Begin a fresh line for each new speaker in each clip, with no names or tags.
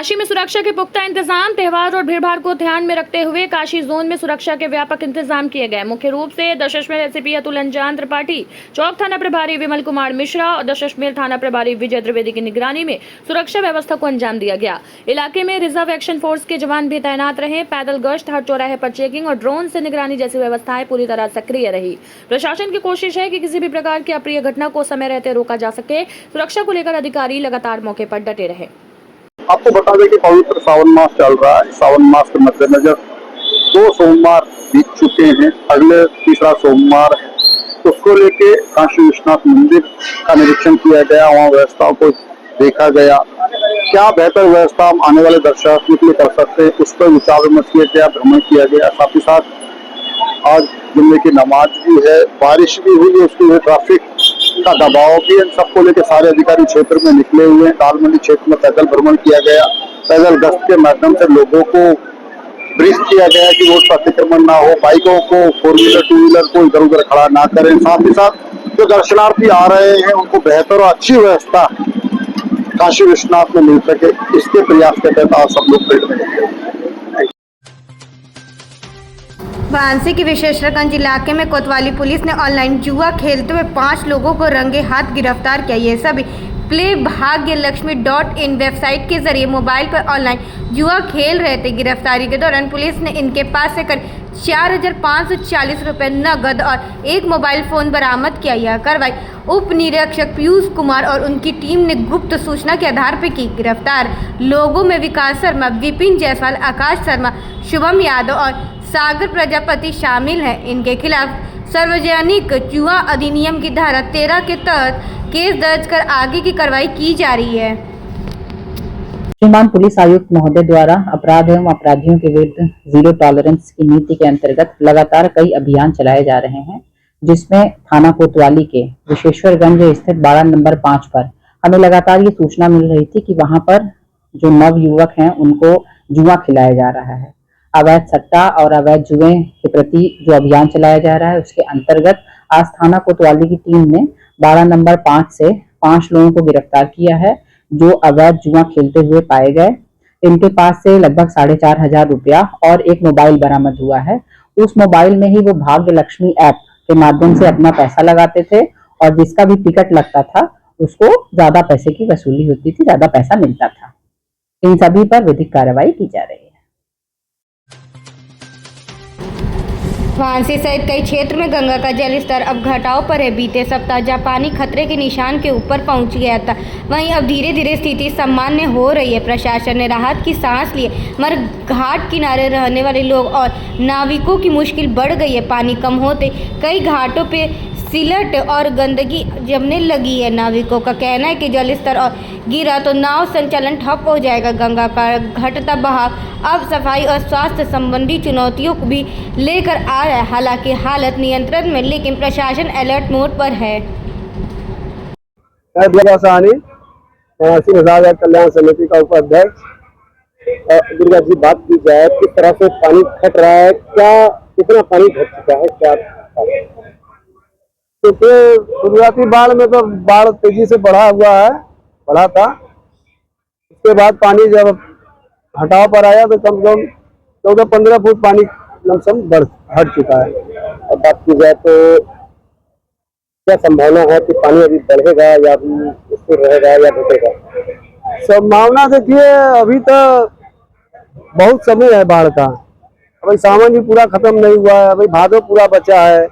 काशी में सुरक्षा के पुख्ता इंतजाम। त्योहार और भीड़भाड़ को ध्यान में रखते हुए काशी जोन में सुरक्षा के व्यापक इंतजाम किए गए। मुख्य रूप से दशाश्वमेध एसपी अतुल अंजान त्रिपाठी, चौक थाना प्रभारी विमल कुमार मिश्रा और दशाश्वमेध थाना प्रभारी विजय त्रिवेदी की निगरानी में सुरक्षा व्यवस्था को अंजाम दिया गया। इलाके में रिजर्व एक्शन फोर्स के जवान भी तैनात रहे। पैदल गश्त, हर चौराहे पर चेकिंग और ड्रोन से निगरानी जैसी व्यवस्थाएं पूरी तरह सक्रिय रही। प्रशासन की कोशिश है कि किसी भी प्रकार की अप्रिय घटना को समय रहते रोका जा सके। सुरक्षा को लेकर अधिकारी लगातार मौके पर डटे रहे।
आपको बता दें कि पवित्र सावन मास चल रहा है। सावन मास के मद्देनजर 2 सोमवार बीत चुके हैं, अगले तीसरा सोमवार है। उसको लेके काशी विश्वनाथ मंदिर का निरीक्षण किया गया, वहाँ व्यवस्थाओं को देखा गया, क्या बेहतर व्यवस्था हम आने वाले दर्शनार्थियों के लिए कर सकते हैं, उस पर विचार विमर्श किया गया, भ्रमण किया गया। साथ ही साथ आज जुम्मे की नमाज भी है, बारिश भी हुई है, उसके लिए ट्रैफिक का दबाव भी है। सबको लेकर सारे अधिकारी क्षेत्र में निकले हुए हैं। दाल मंडी क्षेत्र में पैदल भ्रमण किया गया, पैदल गश्त के माध्यम से लोगों को ब्रीफ किया गया कि रोड पर अतिक्रमण ना हो, बाइकों को, 4 व्हीलर 2 व्हीलर को इधर उधर खड़ा ना करें। साथ ही साथ जो दर्शनार्थी आ रहे हैं उनको बेहतर और अच्छी व्यवस्था काशी विश्वनाथ में मिल सके, इसके प्रयास के तहत आज सब लोग फील्ड में निकले।
वाराणसी के विशेषगंज इलाके में कोतवाली पुलिस ने ऑनलाइन जुआ खेलते हुए 5 लोगों को रंगे हाथ गिरफ्तार किया। ये सभी playbhagyalakshmi.in वेबसाइट के जरिए मोबाइल पर ऑनलाइन जुआ खेल रहे थे। गिरफ्तारी के दौरान पुलिस ने इनके पास से करीब 4,540 रुपये नकद और एक मोबाइल फ़ोन बरामद किया। यह कार्रवाई उप निरीक्षक पीयूष कुमार और उनकी टीम ने गुप्त सूचना के आधार पर की। गिरफ्तार लोगों में विकास शर्मा, विपिन जायसवाल, आकाश शर्मा, शुभम यादव और सागर प्रजापति शामिल हैं। इनके खिलाफ सार्वजनिक जुआ अधिनियम की धारा 13 के तहत केस दर्ज कर आगे की कार्रवाई की जा रही है।
श्रीमान पुलिस आयुक्त महोदय द्वारा अपराध एवं अपराधियों के विरुद्ध जीरो टॉलरेंस की नीति के अंतर्गत लगातार कई अभियान चलाए जा रहे हैं, जिसमें थाना कोतवाली के विशेश्वरगंज स्थित 12 नंबर 5 पर हमें लगातार ये सूचना मिल रही थी कि वहां पर जो नव युवक हैं उनको जुआ खिलाया जा रहा है। अवैध सट्टा और अवैध जुए के प्रति जो अभियान चलाया जा रहा है उसके अंतर्गत आज थाना कोतवाली की टीम ने 12 नंबर 5 से 5 लोगों को गिरफ्तार किया है जो अवैध जुआ खेलते हुए पाए गए। इनके पास से लगभग 4,500 रुपया और एक मोबाइल बरामद हुआ है। उस मोबाइल में ही वो भाग्य लक्ष्मी ऐप के माध्यम से अपना पैसा लगाते थे और जिसका भी टिकट लगता था उसको ज्यादा पैसे की वसूली होती थी, ज्यादा पैसा मिलता था। इन सभी पर विधिक कार्रवाई की जा रही है।
वाराणसी सहित कई क्षेत्र में गंगा का जल स्तर अब घटाव पर है। बीते सप्ताह जहां पानी खतरे के निशान के ऊपर पहुंच गया था, वहीं अब धीरे धीरे स्थिति सामान्य हो रही है। प्रशासन ने राहत की सांस ली, मगर घाट किनारे रहने वाले लोग और नाविकों की मुश्किल बढ़ गई है। पानी कम होते कई घाटों पे सिलट और गंदगी जमने लगी है। नाविकों का कहना है कि जल स्तर और गिरा तो नाव संचालन ठप हो जाएगा। गंगा का घटता बहाव अब सफाई और स्वास्थ्य संबंधी चुनौतियों को भी लेकर आ रहा है। हालांकि हालत नियंत्रण में, लेकिन प्रशासन अलर्ट मोड पर है।
कल्याण समिति का उपाध्यक्ष दुर्गा जी, बात की जाए किस तरह से पानी घट रहा है, क्या कितना पानी घट चुका है, क्या क्योंकि शुरुआती बाढ़ में तो बाढ़ तेजी से बढ़ा था। उसके बाद पानी जब हटाव पर आया तो कम से कम 14-15 फुट पानी लमसम हट चुका है। अब बात की जाए तो क्या संभावना है कि पानी अभी बढ़ेगा या अभी स्थिर रहेगा या घटेगा? संभावना देखिए, अभी तो बहुत समय है बाढ़ का। अभी सावन भी पूरा खत्म नहीं हुआ है, अभी भादो पूरा बचा है,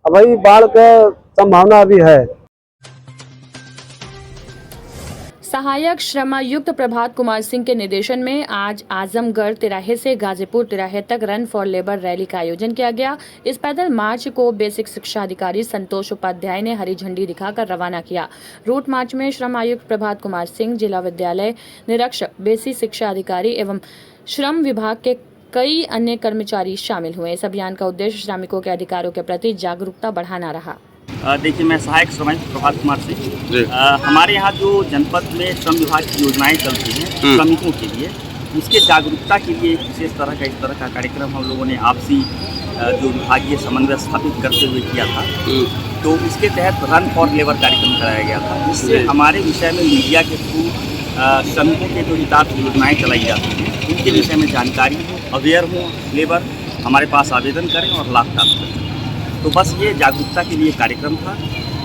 अभी बाढ़ का संभावना अभी है।
सहायक श्रमायुक्त प्रभात कुमार सिंह के निर्देशन में आज आजमगढ़ तिराहे से गाजीपुर तिराहे तक रन फॉर लेबर रैली का आयोजन किया गया। इस पैदल मार्च को बेसिक शिक्षा अधिकारी संतोष उपाध्याय ने हरी झंडी दिखाकर रवाना किया। रूट मार्च में श्रम आयुक्त प्रभात कुमार सिंह, जिला विद्यालय निरीक्षक, बेसिक शिक्षा अधिकारी एवं श्रम विभाग के कई अन्य कर्मचारी शामिल हुए। इस अभियान का उद्देश्य श्रमिकों के अधिकारों के प्रति जागरूकता बढ़ाना रहा।
देखिए, मैं सहायक श्रमायुक्त प्रभात कुमार सिंह। हमारे यहाँ जो जनपद में श्रम विभाग की योजनाएं चलती हैं श्रमिकों के लिए, उसके जागरूकता के लिए विशेष तरह का इस तरह का कार्यक्रम हम लोगों ने आपसी जो विभागीय समन्वय स्थापित करते हुए किया था। तो इसके तहत रन फॉर लेबर कार्यक्रम कराया गया था, जिससे हमारे विषय में मीडिया के थ्रू श्रमिकों के जो हितार्थ योजनाएँ चलाई जाती हैं उनके विषय में जानकारी हो, अवेयर हो लेबर, हमारे पास आवेदन करें और लाभ प्राप्त करें। तो बस ये जागरूकता के लिए कार्यक्रम था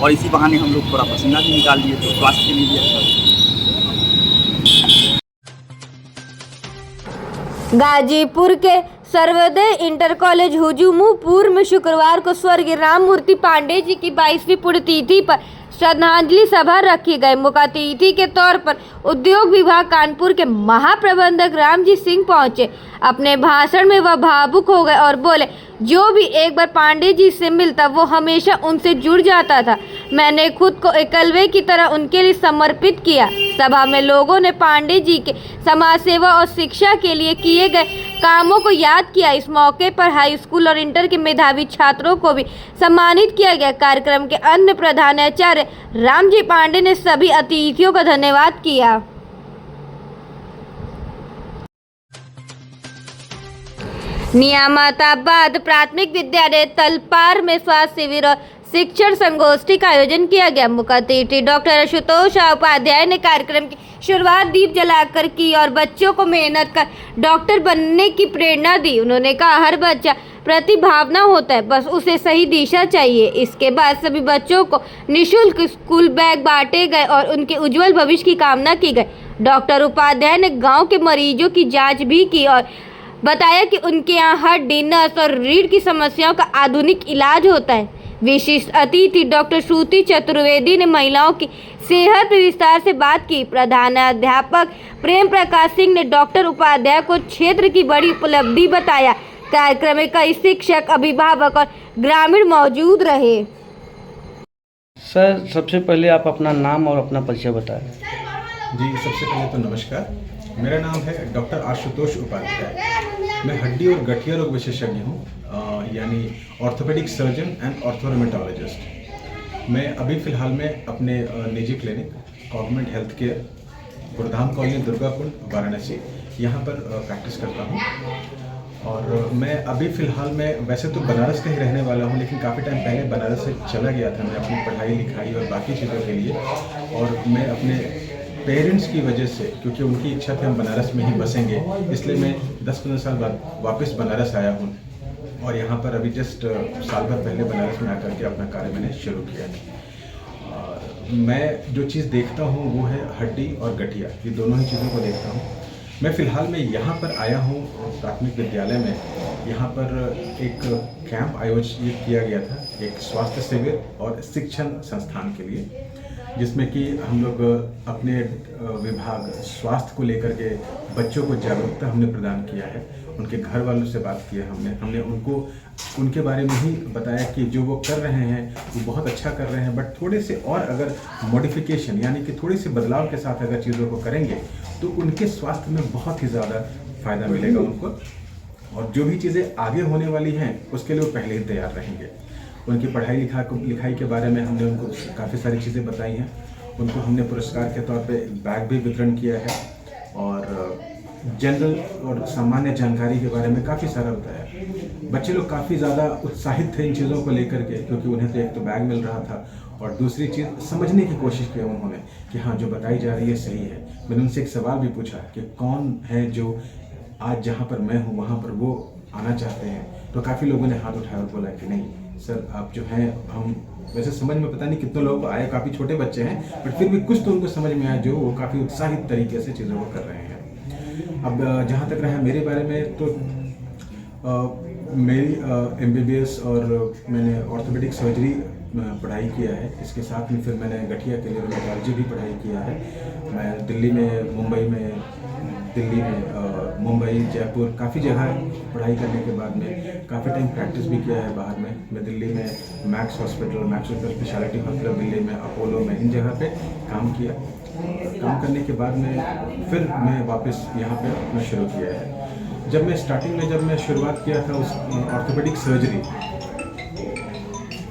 और इसी बहाने हम लोग थोड़ा पसीना भी निकाल लिए, तो स्वास्थ्य के लिए भी अच्छा।
गाजीपुर के सर्वोदय इंटर कॉलेज हुजूमपुर में शुक्रवार को स्वर्गीय राममूर्ति पांडे जी की 22वीं पुण्यतिथि पर श्रद्धांजलि सभा रखी गई। मुख्य अतिथि के तौर पर उद्योग विभाग कानपुर के महाप्रबंधक रामजी सिंह पहुंचे। अपने भाषण में वह भावुक हो गए और बोले, जो भी एक बार पांडे जी से मिलता वो हमेशा उनसे जुड़ जाता था। मैंने खुद को एकलव्य की तरह उनके लिए समर्पित किया। सभा में लोगों ने पांडे जी के समाज सेवा और शिक्षा के लिए किए गए कामों को याद किया। इस मौके पर हाई स्कूल और इंटर के मेधावी छात्रों को भी सम्मानित किया गया। कार्यक्रम के अन्य प्रधानाचार्य रामजी पांडे ने सभी अतिथियों का धन्यवाद किया। नियामताबाद प्राथमिक विद्यालय तलपार में स्वास्थ्य शिविर और शिक्षण संगोष्ठी का आयोजन किया गया। मुख्य अतिथि डॉक्टर आशुतोष उपाध्याय ने कार्यक्रम की शुरुआत दीप जलाकर की और बच्चों को मेहनत कर डॉक्टर बनने की प्रेरणा दी। उन्होंने कहा, हर बच्चा प्रतिभावान होता है, बस उसे सही दिशा चाहिए। इसके बाद सभी बच्चों को निःशुल्क स्कूल बैग बांटे गए और उनके उज्जवल भविष्य की कामना की गई। डॉक्टर उपाध्याय ने गाँव के मरीजों की जाँच भी की और बताया कि उनके यहाँ हड्डी, नस और रीढ़ की समस्याओं का आधुनिक इलाज होता है। विशिष्ट अतिथि डॉक्टर श्रुति चतुर्वेदी ने महिलाओं की सेहत विस्तार से बात की। प्रधानाध्यापक प्रेम प्रकाश सिंह ने डॉक्टर उपाध्याय को क्षेत्र की बड़ी उपलब्धि बताया। कार्यक्रम में कई शिक्षक, अभिभावक और ग्रामीण मौजूद रहे।
सर, सबसे पहले आप अपना नाम और अपना परिचय बताएं।
जी, सबसे पहले तो नमस्कार। मेरा नाम है डॉक्टर आशुतोष उपाध्याय। मैं हड्डी और गठिया रोग विशेषज्ञ हूँ, यानी ऑर्थोपेडिक सर्जन एंड ऑर्थोरोमेटोलॉजिस्ट। मैं अभी फ़िलहाल में अपने निजी clinic government health care Gurudham colony Durgakund Varanasi यहाँ पर प्रैक्टिस करता हूँ। और मैं अभी फ़िलहाल में वैसे तो बनारस का ही रहने वाला हूँ, लेकिन काफ़ी टाइम पहले बनारस से चला गया था मैं अपनी पढ़ाई लिखाई और बाकी चीज़ों के लिए। और मैं अपने पेरेंट्स की वजह से, क्योंकि उनकी इच्छा थी हम बनारस में ही बसेंगे, इसलिए मैं 10-15 साल बाद वापस बनारस आया हूँ और यहाँ पर अभी जस्ट साल भर पहले बनारस में आकर के अपना कार्य मैंने शुरू किया है। मैं जो चीज़ देखता हूँ वो है हड्डी और गठिया, ये दोनों ही चीज़ों को देखता हूँ। मैं फ़िलहाल में यहाँ पर आया हूँ प्राथमिक विद्यालय में। यहाँ पर एक कैंप आयोजित किया गया था, एक स्वास्थ्य शिविर और शिक्षण संस्थान के लिए, जिसमें कि हम लोग अपने विभाग स्वास्थ्य को लेकर के बच्चों को जागरूकता हमने प्रदान किया है। उनके घर वालों से बात की है हमने उनको उनके बारे में ही बताया कि जो वो कर रहे हैं वो बहुत अच्छा कर रहे हैं, बट थोड़े से और अगर मॉडिफिकेशन यानी कि थोड़े से बदलाव के साथ अगर चीज़ों को करेंगे तो उनके स्वास्थ्य में बहुत ही ज़्यादा फ़ायदा मिलेगा उनको। और जो भी चीज़ें आगे होने वाली हैं उसके लिए वो पहले ही तैयार रहेंगे। उनकी पढ़ाई लिखाई के बारे में हमने उनको काफ़ी सारी चीज़ें बताई हैं। उनको हमने पुरस्कार के तौर पे बैग भी वितरण किया है और जनरल और सामान्य जानकारी के बारे में काफ़ी सारा बताया। बच्चे लोग काफ़ी ज़्यादा उत्साहित थे इन चीज़ों को लेकर के, क्योंकि उन्हें तो एक तो बैग मिल रहा था और दूसरी चीज़ समझने की कोशिश की उन्होंने कि हाँ, जो बताई जा रही है सही है। मैंने उनसे एक सवाल भी पूछा कि कौन है जो आज जहाँ पर मैं हूँ वहाँ पर वो आना चाहते हैं, तो काफ़ी लोगों ने हाथ उठाया और बोला कि नहीं सर, आप जो हैं, हम वैसे समझ में पता नहीं कितने लोगों को आया, काफ़ी छोटे बच्चे हैं, बट फिर भी कुछ तो उनको समझ में आया जो वो काफ़ी उत्साहित तरीके से चीज़ों को कर रहे हैं। अब जहाँ तक रहा मेरे बारे में, तो मेरी MBBS और मैंने ऑर्थोपेडिक सर्जरी पढ़ाई किया है। इसके साथ में फिर मैंने गठिया के लिए रोमेटोलॉजी भी पढ़ाई किया है। मैं दिल्ली में, मुंबई, जयपुर काफ़ी जगह पढ़ाई करने के बाद में काफ़ी टाइम प्रैक्टिस भी किया है बाहर में। मैं दिल्ली में max hospital speciality hospital Delhi में, अपोलो में, इन जगह पे काम किया। काम करने के बाद में फिर मैं वापस यहाँ पे अपना शुरू किया है। जब मैं स्टार्टिंग में जब मैं शुरुआत किया था उस ऑर्थोपेडिक सर्जरी,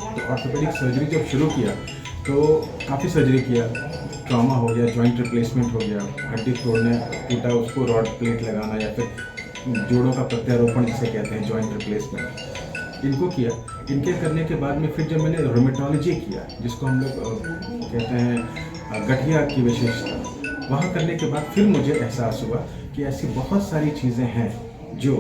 तो ऑर्थोपेडिक सर्जरी जब शुरू किया तो काफ़ी सर्जरी किया। ट्रॉमा हो गया, जॉइंट रिप्लेसमेंट हो गया, हड्डी तोड़ना टूटा उसको रॉड प्लेट लगाना, या फिर जोड़ों का प्रत्यारोपण जिसे कहते हैं जॉइंट रिप्लेसमेंट, इनको किया। इनके करने के बाद में फिर जब मैंने रोमेटोलॉजी किया, जिसको हम लोग कहते हैं गठिया की विशेषता, वहाँ करने के बाद फिर मुझे एहसास हुआ कि ऐसी बहुत सारी चीज़ें हैं जो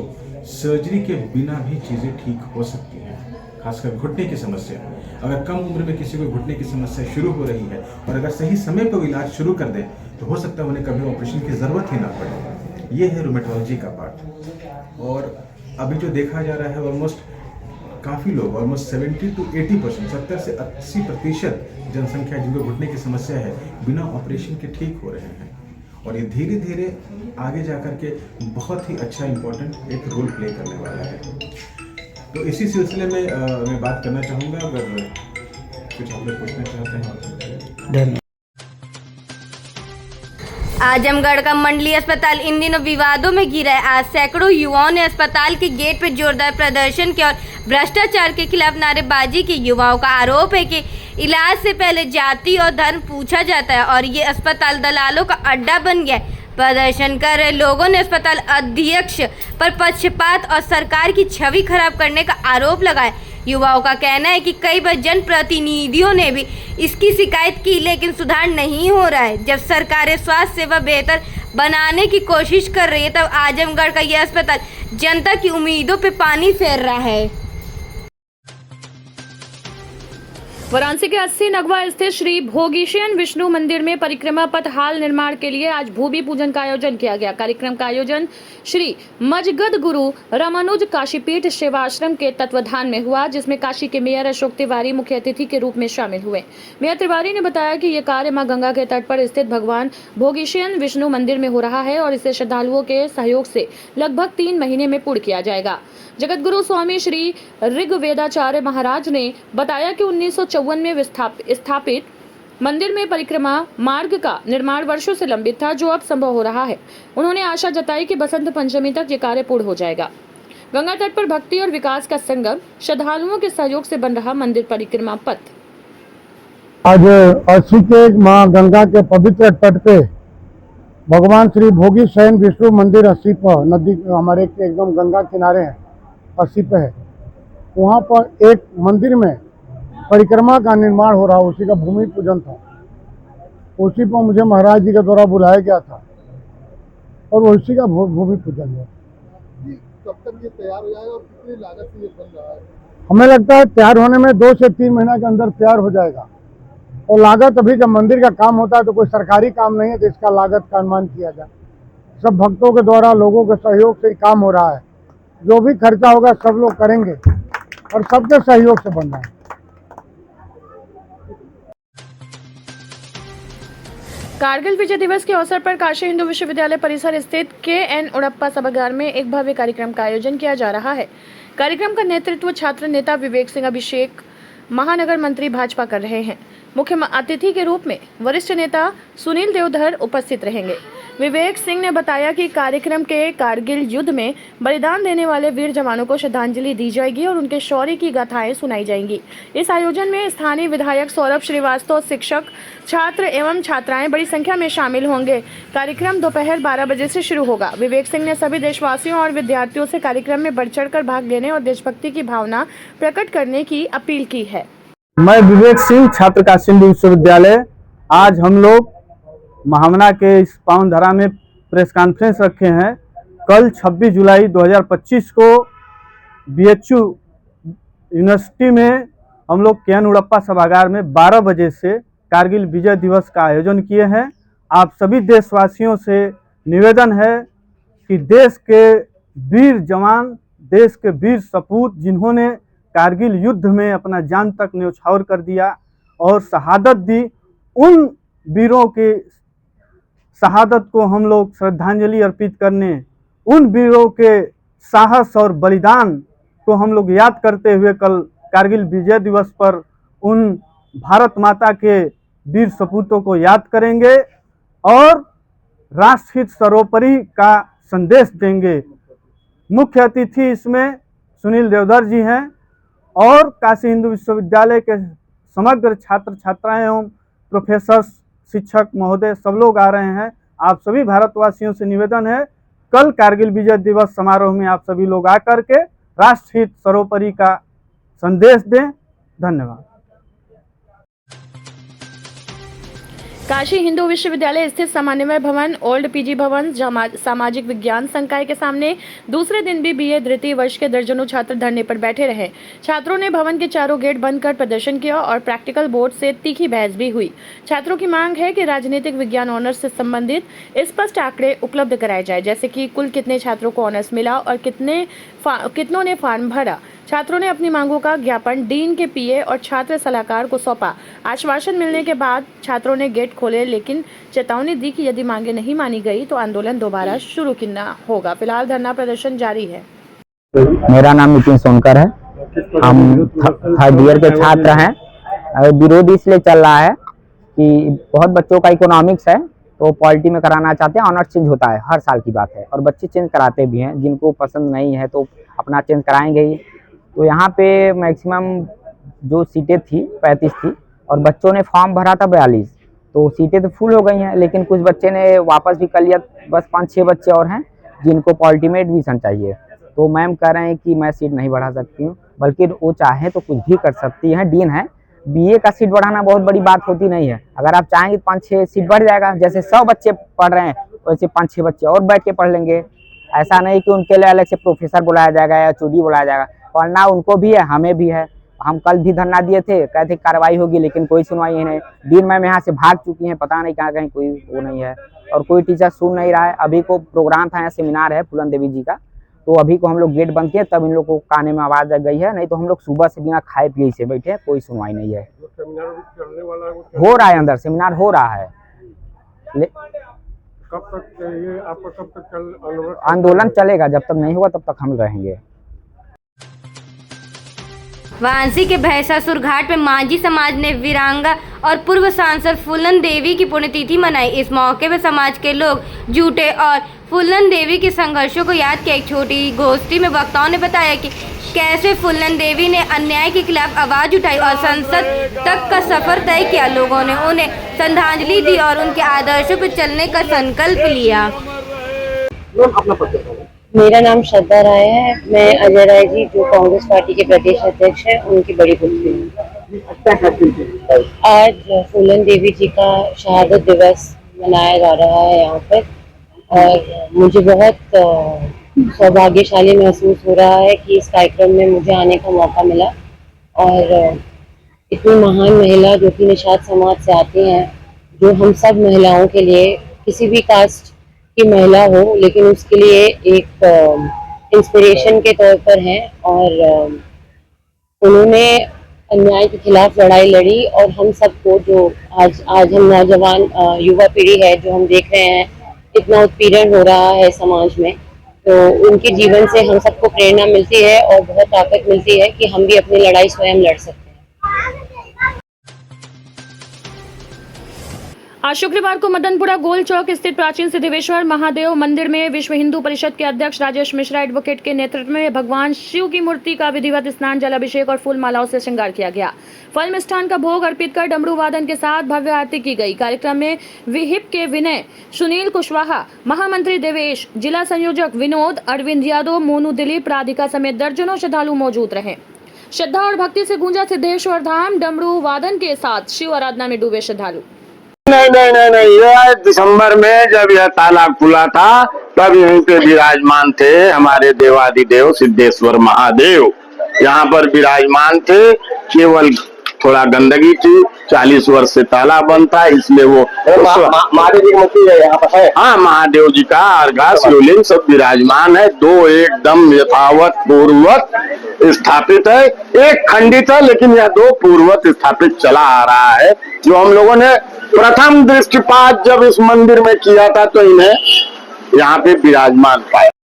सर्जरी के बिना भी चीज़ें ठीक हो सकती हैं, खासकर घुटने की समस्या। अगर कम उम्र में किसी को घुटने की समस्या शुरू हो रही है और अगर सही समय पर इलाज शुरू कर दें तो हो सकता है उन्हें कभी ऑपरेशन की ज़रूरत ही ना पड़े। ये है रूमेटोलॉजी का पार्ट। और अभी जो देखा जा रहा है ऑलमोस्ट काफ़ी लोग, ऑलमोस्ट 70 to 80%, 70 से 80% जनसंख्या जिनको घुटने की समस्या है बिना ऑपरेशन के ठीक हो रहे हैं। और ये धीरे धीरे आगे जाकर के बहुत ही अच्छा इम्पोर्टेंट एक रोल प्ले करने वाला है। तो इसी सिलसिले में मैं बात करना चाहूँगा, अगर कुछ आप लोग पूछना चाहते हैं।
धन्यवाद।
आजमगढ़ का मंडलीय अस्पताल इन दिनों विवादों में घिरा है। आज सैकड़ों युवाओं ने अस्पताल के गेट पर जोरदार प्रदर्शन किया और भ्रष्टाचार के खिलाफ नारेबाजी की। युवाओं का आरोप है कि इलाज से पहले जाति और धर्म पूछा जाता है और ये अस्पताल दलालों का अड्डा बन गया है। प्रदर्शन कर रहे लोगों ने अस्पताल अधीक्षक पर पक्षपात और सरकार की छवि खराब करने का आरोप लगाया। युवाओं का कहना है कि कई बार जनप्रतिनिधियों ने भी इसकी शिकायत की लेकिन सुधार नहीं हो रहा है। जब सरकारें स्वास्थ्य सेवा बेहतर बनाने की कोशिश कर रही है तब आजमगढ़ का यह अस्पताल जनता की उम्मीदों पे पानी फेर रहा है।
वाराणसी के 80 नगवा स्थित श्री भोगीशियन विष्णु मंदिर में परिक्रमा पथ हाल निर्माण के लिए आज भूमि पूजन का आयोजन किया गया। कार्यक्रम का आयोजन श्री मजगद गुरु रामानुज काशीपीठ सेवाश्रम के तत्वाधान में हुआ, जिसमें काशी के मेयर अशोक तिवारी मुख्य अतिथि के रूप में शामिल हुए। मेयर तिवारी ने बताया कि ये कार्य मां गंगा के तट पर स्थित भगवान भोगीशियन विष्णु मंदिर में हो रहा है और इसे श्रद्धालुओं के सहयोग से लगभग 3 महीने में पूर्ण किया जाएगा। जगतगुरु स्वामी श्री ऋग्वेदाचार्य महाराज ने बताया कि 1954 में स्थापित मंदिर में परिक्रमा मार्ग का निर्माण वर्षों से लंबित था, जो अब संभव हो रहा है। उन्होंने आशा जताई कि बसंत पंचमी तक ये कार्य पूर्ण हो जाएगा। गंगा तट पर भक्ति और विकास का संगम, श्रद्धालुओं के सहयोग से बन रहा मंदिर परिक्रमा पथ।
आज अस्सी के मां गंगा के पवित्र तट पे भगवान श्री भोगी शयन विष्णु मंदिर 80 पर नदी हमारे एकदम गंगा किनारे है, 80 पे है। वहाँ पर एक मंदिर में परिक्रमा का निर्माण हो रहा, उसी का भूमि पूजन था। उसी पर मुझे महाराज जी के द्वारा बुलाया गया था और उसी का भूमि पूजन हुआ।
कब तक ये तैयार हो जाएगा और कितनी लागत से ये बन रहा है?
हमें लगता है तैयार होने में 2 से 3 महीने के अंदर तैयार हो जाएगा। और लागत अभी जब मंदिर का काम होता है तो कोई सरकारी काम नहीं है तो इसका लागत का अनुमान किया जाए। सब भक्तों के द्वारा लोगों के सहयोग से काम हो रहा है। जो भी खर्चा होगा सब लोग करेंगे और सबके सहयोग से बन रहा है।
कारगिल विजय दिवस के अवसर पर काशी हिंदू विश्वविद्यालय परिसर स्थित के.एन. उड़प्पा सभागार में एक भव्य कार्यक्रम का आयोजन किया जा रहा है। कार्यक्रम का नेतृत्व छात्र नेता विवेक सिंह अभिषेक महानगर मंत्री भाजपा कर रहे हैं। मुख्य अतिथि के रूप में वरिष्ठ नेता सुनील देवधर उपस्थित रहेंगे। विवेक सिंह ने बताया कि कार्यक्रम के कारगिल युद्ध में बलिदान देने वाले वीर जवानों को श्रद्धांजलि दी जाएगी और उनके शौर्य की गाथाएं सुनाई जाएंगी। इस आयोजन में स्थानीय विधायक सौरभ श्रीवास्तव, शिक्षक, छात्र एवं छात्राएं बड़ी संख्या में शामिल होंगे। कार्यक्रम दोपहर 12 बजे से शुरू होगा। विवेक सिंह ने सभी देशवासियों और विद्यार्थियों से कार्यक्रम में बढ़ चढ़कर भाग लेने और देशभक्ति की भावना प्रकट करने की अपील की है।
मैं विवेक सिंह, छात्र काशी हिंदू विश्वविद्यालय। आज हम लोग महामना के इस पावन धरा में प्रेस कॉन्फ्रेंस रखे हैं। कल 26 जुलाई 2025 को BHU यूनिवर्सिटी में हम लोग के.एन. उड़प्पा सभागार में 12 बजे से कारगिल विजय दिवस का आयोजन किए हैं। आप सभी देशवासियों से निवेदन है कि देश के वीर जवान, देश के वीर सपूत जिन्होंने कारगिल युद्ध में अपना जान तक न्यौछावर कर दिया और शहादत दी, उन वीरों के शहादत को हम लोग श्रद्धांजलि अर्पित करने, उन वीरों के साहस और बलिदान को हम लोग याद करते हुए कल कारगिल विजय दिवस पर उन भारत माता के वीर सपूतों को याद करेंगे और राष्ट्रहित सर्वोपरि का संदेश देंगे। मुख्य अतिथि इसमें सुनील देवधर जी हैं और काशी हिंदू विश्वविद्यालय के समग्र छात्र छात्राएं एवं प्रोफेसर, शिक्षक महोदय सब लोग आ रहे हैं। आप सभी भारतवासियों से निवेदन है, कल कारगिल विजय दिवस समारोह में आप सभी लोग आकर के राष्ट्रहित सर्वोपरि का संदेश दें। धन्यवाद।
काशी हिंदू विश्वविद्यालय स्थित समन्वय भवन, ओल्ड पीजी भवन, सामाजिक विज्ञान संकाय के सामने दूसरे दिन भी बीए द्वितीय वर्ष के दर्जनों छात्र धरने पर बैठे रहे। छात्रों ने भवन के चारों गेट बंद कर प्रदर्शन किया और प्रैक्टिकल बोर्ड से तीखी बहस भी हुई। छात्रों की मांग है कि राजनीतिक विज्ञान ऑनर्स से संबंधित स्पष्ट आंकड़े उपलब्ध कराए जाए, जैसे कि कुल कितने छात्रों को ऑनर्स मिला और कितनों ने फॉर्म भरा। छात्रों ने अपनी मांगों का ज्ञापन डीन के पीए और छात्र सलाहकार को सौंपा। आश्वासन मिलने के बाद छात्रों ने गेट खोले, लेकिन चेतावनी दी कि यदि मांगे नहीं मानी गई तो आंदोलन दोबारा शुरू करना होगा। फिलहाल धरना प्रदर्शन जारी है।
मेरा नाम नितिन सोनकर है। हम थर्ड ईयर के छात्र हैं। विरोध इसलिए चल रहा है कि बहुत बच्चों का इकोनॉमिक्स है तो पॉलिटी में कराना चाहते हैं। ऑनर्स चेंज होता है, हर साल की बात है, और बच्चे चेंज कराते भी हैं। जिनको पसंद नहीं है तो अपना चेंज कराएंगे ही। तो यहाँ पे मैक्सिमम जो सीटें थी 35 थी और बच्चों ने फॉर्म भरा था 42, तो सीटें तो फुल हो गई हैं। लेकिन कुछ बच्चे ने वापस भी कर लिया। बस 5-6 बच्चे और हैं जिनको पॉलिटी में एडमिशन चाहिए। तो मैम कह रहे हैं कि मैं सीट नहीं बढ़ा सकती हूँ, बल्कि वो चाहे तो कुछ भी कर सकती हैं। डीन है, बीए का सीट बढ़ाना बहुत बड़ी बात होती नहीं है। अगर आप चाहेंगे तो 5-6 सीट बढ़ जाएगा। जैसे 100 बच्चे पढ़ रहे हैं वैसे 5-6 बच्चे और बैठ के पढ़ लेंगे। ऐसा नहीं कि उनके लिए अलग से प्रोफेसर बुलाया जाएगा या चूड़ी बुलाया जाएगा। पढ़ना उनको भी है, हमें भी है। हम कल भी धरना दिए थे, कहते कार्रवाई होगी, लेकिन कोई सुनवाई नहीं। डीन मैम यहाँ से भाग चुकी हैं, पता नहीं कहाँ कहीं कोई वो नहीं है और कोई टीचर सुन नहीं रहा है। अभी को प्रोग्राम था, यहाँ सेमिनार है फूलन देवी जी का, तो अभी को हम लोग गेट बंद किए तब इन लोग को काने में आवाज आ गई है। नहीं तो हम लोग सुबह से बिना खाए पिए से बैठे हैं, कोई सुनवाई नहीं है। हो रहा है, अंदर सेमिनार हो रहा है।
कब तक ये आपको कब तक
आंदोलन चलेगा, जब तक नहीं होगा तब तक हम रहेंगे।
वाराणसी के भैंसासुर घाट में मांझी समाज ने वीरांगा और पूर्व सांसद फूलन देवी की पुण्यतिथि मनाई। इस मौके पर समाज के लोग जुटे और फूलन देवी के संघर्षों को याद किया। एक छोटी गोष्ठी में वक्ताओं ने बताया कि कैसे फूलन देवी ने अन्याय के खिलाफ आवाज उठाई और संसद तक का सफर तय किया। लोगों ने उन्हें श्रद्धांजलि दी और उनके आदर्शों पर चलने का संकल्प लिया।
मेरा नाम श्रद्धा राय है। मैं अजय राय जी जो कांग्रेस पार्टी के प्रदेश अध्यक्ष हैं उनकी बड़ी पुत्री हूँ। आज फूलन देवी जी का शहादत दिवस मनाया जा रहा है यहाँ पर, और मुझे बहुत सौभाग्यशाली महसूस हो रहा है कि इस कार्यक्रम में मुझे आने का मौका मिला। और इतनी महान महिला जो कि निषाद समाज से आती हैं, जो हम सब महिलाओं के लिए, किसी भी कास्ट की महिला हो, लेकिन उसके लिए एक इंस्पिरेशन के तौर पर हैं। और उन्होंने अन्याय के खिलाफ लड़ाई लड़ी और हम सबको, जो आज हम नौजवान युवा पीढ़ी है जो हम देख रहे हैं इतना उत्पीड़न हो रहा है समाज में, तो उनके जीवन से हम सबको प्रेरणा मिलती है और बहुत ताकत मिलती है कि हम भी अपनी लड़ाई स्वयं लड़ सकते हैं।
आज शुक्रवार को मदनपुरा गोल चौक स्थित प्राचीन सिद्धेश्वर महादेव मंदिर में विश्व हिंदू परिषद के अध्यक्ष राजेश मिश्रा एडवोकेट के नेतृत्व में भगवान शिव की मूर्ति का विधिवत स्नान, जल अभिषेक और फूल मालाओं से श्रृंगार किया गया। फल मिष्ठान का भोग अर्पित कर डमरू वादन के साथ भव्य आरती की गई। कार्यक्रम में विहिप के विनय, सुनील कुशवाहा, महामंत्री देवेश, जिला संयोजक विनोद, अरविंद यादव, मोनू दिलीप, राधिका समेत दर्जनों श्रद्धालु मौजूद रहे। श्रद्धा और भक्ति से गूंजा सिद्धेश्वर धाम। डमरू वादन के साथ शिव आराधना में डूबे श्रद्धालु।
नहीं, ये दिसंबर में जब यह तालाब खुला था तब यहीं पे विराजमान थे हमारे देवादिदेव सिद्धेश्वर महादेव। यहाँ पर विराजमान थे। केवल थोड़ा गंदगी थी। 40 वर्ष से तालाब बंद था, इसलिए वो महादेव जी की मूर्ति है यहाँ पर है। हाँ, महादेव जी का अर्घा शिवलिंग सब विराजमान है। 2 एकदम यथावत पूर्ववत स्थापित है। एक खंडित है, लेकिन यह 2 पूर्ववत स्थापित चला आ रहा है। जो हम लोगों ने प्रथम दृष्टिपात जब इस मंदिर में किया था तो इन्हें यहाँ पे विराजमान पाया।